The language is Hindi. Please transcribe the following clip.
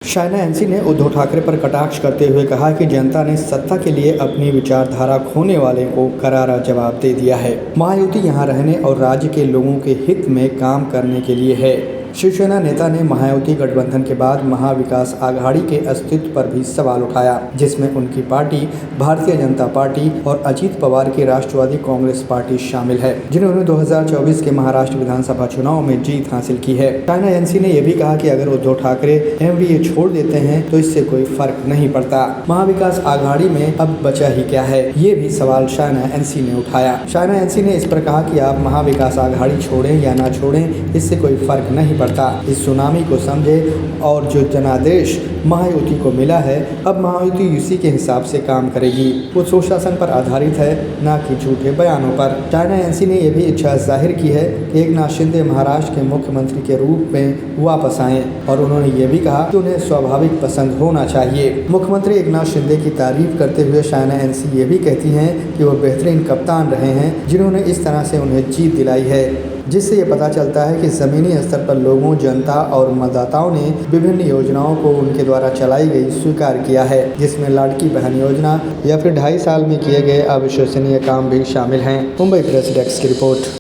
शायना एनसी ने उद्धव ठाकरे पर कटाक्ष करते हुए कहा कि जनता ने सत्ता के लिए अपनी विचारधारा खोने वाले को करारा जवाब दे दिया है। महायुति यहां रहने और राज्य के लोगों के हित में काम करने के लिए है। शिवसेना नेता ने महायुति गठबंधन के बाद महाविकास आघाड़ी के अस्तित्व पर भी सवाल उठाया, जिसमें उनकी पार्टी भारतीय जनता पार्टी और अजीत पवार की राष्ट्रवादी कांग्रेस पार्टी शामिल है, जिन्होंने 2024 के महाराष्ट्र विधानसभा चुनाव में जीत हासिल की है। शायना एनसी ने यह भी कहा कि अगर उद्धव ठाकरे एमवीए छोड़ देते हैं तो इससे कोई फर्क नहीं पड़ता। महाविकास आघाड़ी में अब बचा ही क्या है, ये भी सवाल शायना एनसी ने उठाया। शायना एनसी ने इस पर कहा कि आप महाविकास आघाड़ी छोड़ें या ना छोड़ें, इससे कोई फर्क नहीं पड़ता। इस सुनामी को समझे और जो जनादेश महायुति को मिला है, अब महायुति उसी के हिसाब से काम करेगी। वो सुशासन पर आधारित है, न कि झूठे बयानों पर। शायना एनसी ने यह भी इच्छा जाहिर की है कि एकनाथ शिंदे महाराष्ट्र के मुख्यमंत्री के रूप में वापस आएं, और उन्होंने ये भी कहा कि उन्हें स्वाभाविक पसंद होना चाहिए। मुख्यमंत्री एकनाथ शिंदे की तारीफ करते हुए शायना एनसी ये भी कहती हैं कि वो बेहतरीन कप्तान रहे हैं, जिन्होंने इस तरह से उन्हें जीत दिलाई है, जिससे ये पता चलता है कि ज़मीनी स्तर पर लोगों, जनता और मतदाताओं ने विभिन्न योजनाओं को उनके द्वारा चलाई गई स्वीकार किया है, जिसमें लाड़की बहन योजना या फिर 2.5 साल में किए गए अविश्वसनीय काम भी शामिल हैं। मुंबई प्रेस डेस्क की रिपोर्ट।